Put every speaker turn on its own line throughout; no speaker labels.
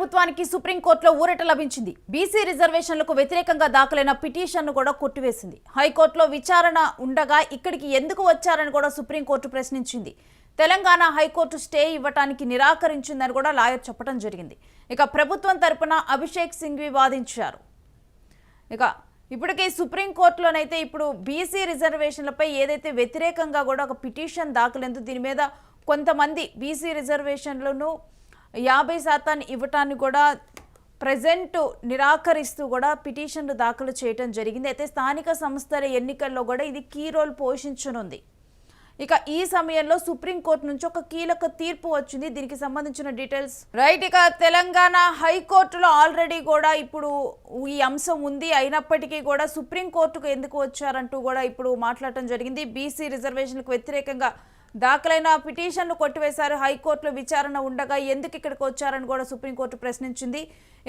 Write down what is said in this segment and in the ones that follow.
ప్రభుత్వానికి సుప్రీంకోర్టులో ఊరట లభించింది. బీసీ రిజర్వేషన్లకు వ్యతిరేకంగా దాఖలైన పిటిషన్ను కూడా కొట్టివేసింది. హైకోర్టులో విచారణ ఉండగా ఇక్కడికి ఎందుకు వచ్చారని కూడా సుప్రీంకోర్టు ప్రశ్నించింది. తెలంగాణ హైకోర్టు స్టే ఇవ్వటానికి నిరాకరించిందని కూడా లాయర్ చెప్పడం జరిగింది. ఇక ప్రభుత్వం తరపున అభిషేక్ సింఘ్వి వాదించారు. ఇప్పటికే సుప్రీంకోర్టులోనైతే ఇప్పుడు బీసీ రిజర్వేషన్లపై ఏదైతే వ్యతిరేకంగా కూడా ఒక పిటిషన్ దాఖలైందో దీని మీద కొంతమంది బీసీ రిజర్వేషన్లను 50% ఇవ్వటాన్ని కూడా ప్రజెంట్ నిరాకరిస్తూ కూడా పిటిషన్లు దాఖలు చేయడం జరిగింది. అయితే స్థానిక సంస్థల ఎన్నికల్లో కూడా ఇది కీ రోల్ పోషించనుంది. ఇక ఈ సమయంలో సుప్రీంకోర్టు నుంచి ఒక కీలక తీర్పు వచ్చింది. దీనికి సంబంధించిన డీటెయిల్స్ ఇక తెలంగాణ హైకోర్టులో ఆల్రెడీ కూడా ఇప్పుడు ఈ అంశం ఉంది. అయినప్పటికీ కూడా సుప్రీంకోర్టుకు ఎందుకు వచ్చారంటూ కూడా ఇప్పుడు మాట్లాడటం జరిగింది. బీసీ రిజర్వేషన్లకు వ్యతిరేకంగా దాఖలైన పిటిషన్ను కొట్టివేశారు. హైకోర్టులో విచారణ ఉండగా ఎందుకు ఇక్కడికి వచ్చారని కూడా సుప్రీంకోర్టు ప్రశ్నించింది.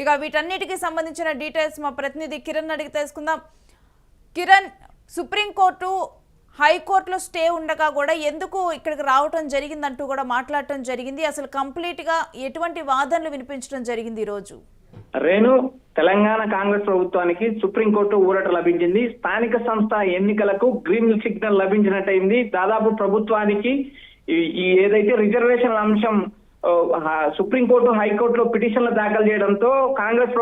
ఇక వీటన్నిటికీ సంబంధించిన డీటెయిల్స్ మా ప్రతినిధి కిరణ్ అడిగి తెలుసుకుందాం. కిరణ్, సుప్రీంకోర్టు హైకోర్టులో స్టే ఉండగా కూడా ఎందుకు ఇక్కడికి రావటం జరిగిందంటూ కూడా మాట్లాడటం జరిగింది. అసలు కంప్లీట్గా ఎటువంటి వాదనలు వినిపించడం జరిగింది ఈరోజు?
రేణు, తెలంగాణ కాంగ్రెస్ ప్రభుత్వానికి సుప్రీంకోర్టు ఊరట లభించింది. స్థానిక సంస్థ ఎన్నికలకు గ్రీన్ సిగ్నల్ లభించినట్టయింది. దాదాపు ప్రభుత్వానికి ఈ ఏదైతే రిజర్వేషన్ అంశం సుప్రీంకోర్టు హైకోర్టులో పిటిషన్లు దాఖలు చేయడంతో కాంగ్రెస్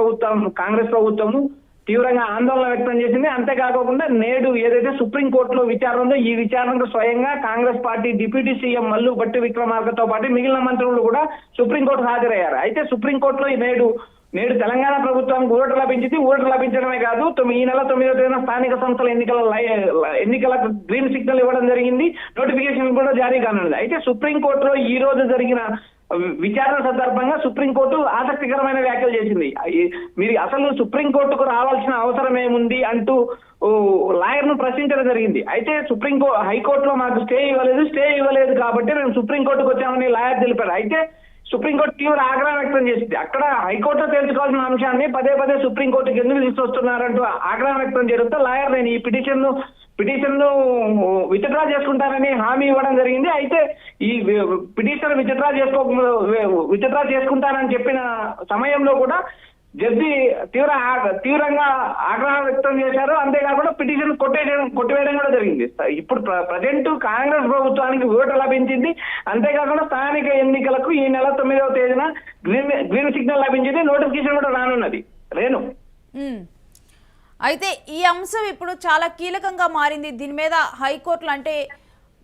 ప్రభుత్వము తీవ్రంగా ఆందోళన వ్యక్తం చేసింది. అంతేకాకుండా నేడు ఏదైతే సుప్రీంకోర్టులో విచారణ ఉందో ఈ విచారణకు స్వయంగా Congress party deputy CM Mallu Bhatti విక్రమార్కతో పాటు మిగిలిన మంత్రులు కూడా సుప్రీంకోర్టు హాజరయ్యారు. అయితే సుప్రీంకోర్టులో నేడు తెలంగాణ ప్రభుత్వానికి ఊరట లభించింది. ఊరట లభించడమే కాదు, ఈ నెల 9వ తేదీన స్థానిక సంస్థల ఎన్నికలకు గ్రీన్ సిగ్నల్ ఇవ్వడం జరిగింది. నోటిఫికేషన్ కూడా జారీ కానుంది. అయితే సుప్రీంకోర్టులో ఈ రోజు జరిగిన విచారణ సందర్భంగా సుప్రీంకోర్టు ఆసక్తికరమైన వ్యాఖ్యలు చేసింది. మీరు అసలు సుప్రీంకోర్టుకు రావాల్సిన అవసరం ఏముంది అంటూ లాయర్ ను ప్రశ్నించడం జరిగింది. అయితే హైకోర్టులో మాకు స్టే ఇవ్వలేదు కాబట్టి మేము సుప్రీంకోర్టుకు వచ్చామని లాయర్ తెలిపారు. అయితే సుప్రీంకోర్టు తీవ్ర ఆగ్రహం వ్యక్తం చేసింది. అక్కడ హైకోర్టులో తెలుసుకోవాల్సిన అంశాన్ని పదే పదే సుప్రీంకోర్టుకి ఎందుకు తీసుకొస్తున్నారంటూ ఆగ్రహం వ్యక్తం చేయడంతో లాయర్ నేను ఈ పిటిషన్ ను విత్డ్రా చేసుకుంటానని హామీ ఇవ్వడం జరిగింది. అయితే ఈ పిటిషన్ విత్డ్రా చేసుకుంటానని చెప్పిన సమయంలో కూడా జడ్జి తీవ్రంగా ఆగ్రహం వ్యక్తం చేశారు. అంతేకాకుండా పిటిషన్ కొట్టివేయడం కూడా జరిగింది. ఇప్పుడు ప్రజెంట్ కాంగ్రెస్ ప్రభుత్వానికి ఊరట లభించింది. అంతేకాకుండా స్థానిక ఎన్నికలకు ఈ నెల 9వ తేదీన గ్రీన్ సిగ్నల్ లభించింది. నోటిఫికేషన్ కూడా రానున్నది. రేణు,
అయితే ఈ అంశం ఇప్పుడు చాలా కీలకంగా మారింది. దీని మీద హైకోర్టులు అంటే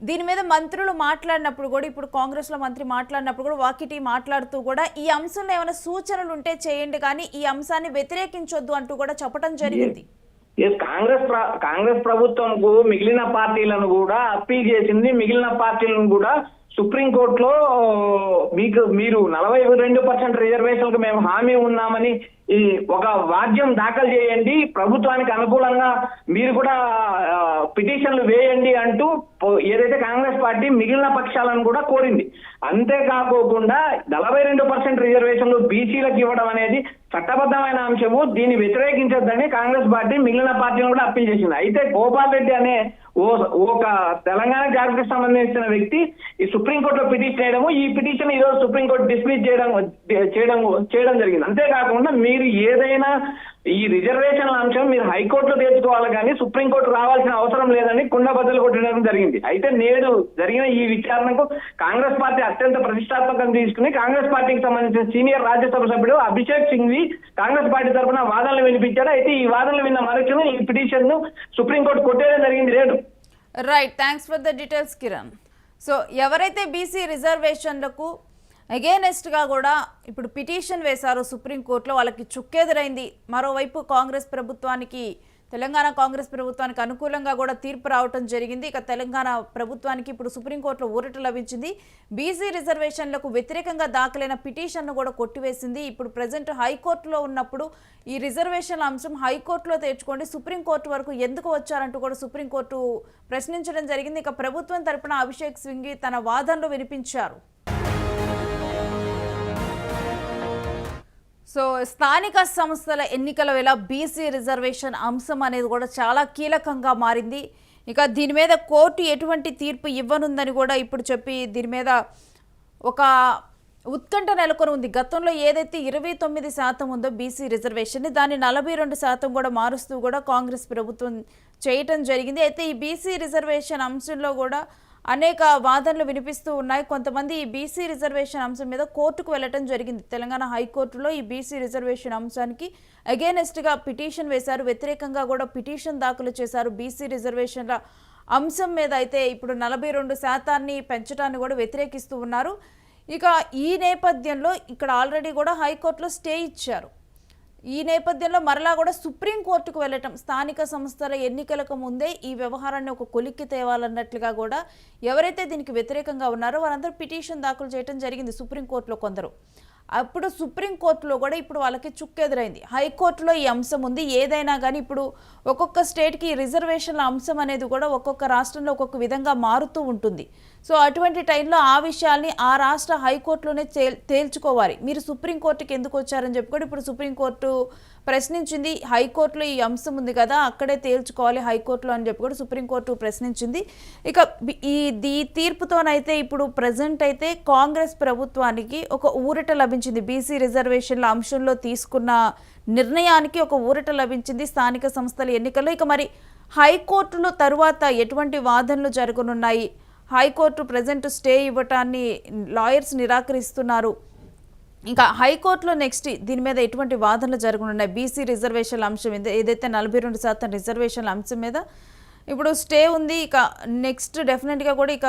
దీని మీద మంత్రులు మాట్లాడినప్పుడు కూడా, ఇప్పుడు కాంగ్రెస్ లో మంత్రి మాట్లాడినప్పుడు కూడా వాకిటి మాట్లాడుతూ కూడా ఈ అంశంలో ఏమైనా సూచనలు ఉంటే చేయండి కానీ ఈ అంశాన్ని వ్యతిరేకించొద్దు అంటూ కూడా చెప్పడం జరిగింది.
కాంగ్రెస్ ప్రభుత్వంకు మిగిలిన పార్టీలను కూడా అప్పీల్ చేసింది. మిగిలిన పార్టీలను కూడా సుప్రీంకోర్టులో మీరు 42% రిజర్వేషన్లకు మేము హామీ ఉన్నామని ఈ ఒక వాద్యం దాఖలు చేయండి, ప్రభుత్వానికి అనుకూలంగా మీరు కూడా పిటిషన్లు వేయండి అంటూ ఏదైతే కాంగ్రెస్ పార్టీ మిగిలిన పక్షాలను కూడా కోరింది. అంతేకాకుండా 42% రిజర్వేషన్లు బీసీలకు ఇవ్వడం అనేది చట్టబద్ధమైన అంశము, దీన్ని వ్యతిరేకించొద్దని కాంగ్రెస్ పార్టీ మిగిలిన పార్టీలను కూడా అప్పీల్ చేసింది. అయితే గోపాల్ రెడ్డి అనే ఒక తెలంగాణ జాతికి సంబంధించిన వ్యక్తి ఈ సుప్రీంకోర్టులో పిటిషన్ చేయడము, ఈ పిటిషన్ ఈ రోజు సుప్రీంకోర్టు డిస్మిస్ చేయడం జరిగింది. అంతేకాకుండా మీరు ఏదైనా ఈ రిజర్వేషన్ల అంశం మీరు హైకోర్టులో తెచ్చుకోవాలి కానీ సుప్రీంకోర్టు రావాల్సిన అవసరం లేదని కుండబద్దలు కొట్టడం జరిగింది. అయితే నేడు జరిగిన ఈ విచారణకు కాంగ్రెస్ పార్టీ అత్యంత ప్రతిష్టాత్మకంగా తీసుకుని కాంగ్రెస్ పార్టీకి సంబంధించిన సీనియర్ రాజ్యసభ సభ్యుడు అభిషేక్ సింఘ్వి కాంగ్రెస్ పార్టీ తరఫున వాదనలు వినిపించారు. అయితే ఈ వాదనలు విన్న మరుక్షణం ఈ పిటిషన్ ను సుప్రీంకోర్టు కొట్టేయడం జరిగింది. Rate
right, thanks for the details Kiran. So ఎవరైతే బీసీ రిజర్వేషన్లకు అగేనెస్ట్గా కూడా ఇప్పుడు పిటిషన్ వేశారో సుప్రీంకోర్టులో వాళ్ళకి చుక్కెదురైంది. మరోవైపు తెలంగాణ కాంగ్రెస్ ప్రభుత్వానికి అనుకూలంగా కూడా తీర్పు రావటం జరిగింది. ఇక తెలంగాణ ప్రభుత్వానికి ఇప్పుడు సుప్రీంకోర్టులో ఊరట లభించింది. బీసీ రిజర్వేషన్లకు వ్యతిరేకంగా దాఖలైన పిటిషన్ను కూడా కొట్టివేసింది. ఇప్పుడు ప్రజెంట్ హైకోర్టులో ఉన్నప్పుడు ఈ రిజర్వేషన్ల అంశం హైకోర్టులో తెచ్చుకోండి, సుప్రీంకోర్టు వరకు ఎందుకు వచ్చారంటూ కూడా సుప్రీంకోర్టు ప్రశ్నించడం జరిగింది. ఇక ప్రభుత్వం తరపున అభిషేక్ సింఘ్వి తన వాదనలు వినిపించారు. సో స్థానిక సంస్థల ఎన్నికల వేళ బీసీ రిజర్వేషన్ అంశం అనేది కూడా చాలా కీలకంగా మారింది. ఇక దీని మీద కోర్టు ఎటువంటి తీర్పు ఇవ్వనుందని కూడా ఇప్పుడు చెప్పి దీని మీద ఒక ఉత్కంఠ నెలకొని ఉంది. గతంలో ఏదైతే 29% ఉందో బీసీ రిజర్వేషన్ని దాన్ని 42% కూడా మారుస్తూ కూడా కాంగ్రెస్ ప్రభుత్వం చేయటం జరిగింది. అయితే ఈ బీసీ రిజర్వేషన్ అంశంలో కూడా అనేక వాదనలు వినిపిస్తూ ఉన్నాయి. కొంతమంది ఈ బీసీ రిజర్వేషన్ అంశం మీద కోర్టుకు వెళ్ళటం జరిగింది. తెలంగాణ హైకోర్టులో ఈ బీసీ రిజర్వేషన్ అంశానికి అగైనెస్ట్గా పిటిషన్ వేశారు. వ్యతిరేకంగా కూడా పిటిషన్ దాఖలు చేశారు. బీసీ రిజర్వేషన్ల అంశం మీద అయితే ఇప్పుడు 42% పెంచడాన్ని కూడా వ్యతిరేకిస్తూ ఉన్నారు. ఇక ఈ నేపథ్యంలో ఇక్కడ ఆల్రెడీ కూడా హైకోర్టులో స్టే ఇచ్చారు. ఈ నేపథ్యంలో మరలా కూడా సుప్రీంకోర్టుకు వెళ్ళటం, స్థానిక సంస్థల ఎన్నికలకు ముందే ఈ వ్యవహారాన్ని ఒక కొలిక్కి తేవాలన్నట్లుగా కూడా ఎవరైతే దీనికి వ్యతిరేకంగా ఉన్నారో వారందరూ పిటిషన్ దాఖలు చేయడం జరిగింది సుప్రీంకోర్టులో కొందరు. అప్పుడు సుప్రీంకోర్టులో కూడా ఇప్పుడు వాళ్ళకి చుక్కెదురైంది. హైకోర్టులో ఈ అంశం ఉంది. ఏదైనా కానీ ఇప్పుడు ఒక్కొక్క స్టేట్కి ఈ రిజర్వేషన్ల అంశం అనేది కూడా ఒక్కొక్క రాష్ట్రంలో ఒక్కొక్క విధంగా మారుతూ ఉంటుంది. సో అటువంటి టైంలో ఆ విషయాల్ని ఆ రాష్ట్ర హైకోర్టులోనే తేల్చుకోవాలి. మీరు సుప్రీంకోర్టుకి ఎందుకు వచ్చారని చెప్పి కూడా ఇప్పుడు సుప్రీంకోర్టు ప్రశ్నించింది. హైకోర్టులో ఈ అంశం ఉంది కదా, అక్కడే తేల్చుకోవాలి హైకోర్టులో అని చెప్పి కూడా సుప్రీంకోర్టు ప్రశ్నించింది. ఇక ఈ తీర్పుతోనైతే ఇప్పుడు ప్రజెంట్ అయితే కాంగ్రెస్ ప్రభుత్వానికి ఒక ఊరట లభించింది. బీసీ రిజర్వేషన్ల అంశంలో తీసుకున్న నిర్ణయానికి ఒక ఊరట లభించింది స్థానిక సంస్థల ఎన్నికల్లో. ఇక మరి హైకోర్టులో తరువాత ఎటువంటి వాదనలు జరగనున్నాయి? హైకోర్టు ప్రజెంట్ స్టే ఇవ్వటాన్ని లాయర్స్ నిరాకరిస్తున్నారు. ఇంకా హైకోర్టులో నెక్స్ట్ దీని మీద ఎటువంటి వాదనలు జరగనున్నాయి? బీసీ రిజర్వేషన్ల అంశం ఏదైతే 42% రిజర్వేషన్ల అంశం మీద ఇప్పుడు స్టే ఉంది. ఇక నెక్స్ట్ డెఫినెట్గా కూడా ఇక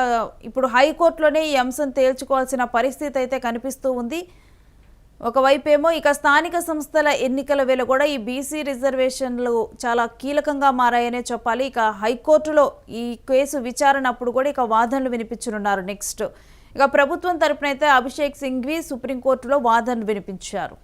ఇప్పుడు హైకోర్టులోనే ఈ అంశం తేల్చుకోవాల్సిన పరిస్థితి అయితే కనిపిస్తూ ఉంది. ఒకవైపు ఏమో ఇక స్థానిక సంస్థల ఎన్నికల వేళ కూడా ఈ బీసీ రిజర్వేషన్లు చాలా కీలకంగా మారాయనే చెప్పాలి. ఇక హైకోర్టులో ఈ కేసు విచారణ అప్పుడు కూడా ఇక వాదనలు వినిపించనున్నారు. నెక్స్ట్ ఇక ప్రభుత్వం తరపునైతే అభిషేక్ సింఘ్వి సుప్రీంకోర్టులో వాదనలు వినిపించారు.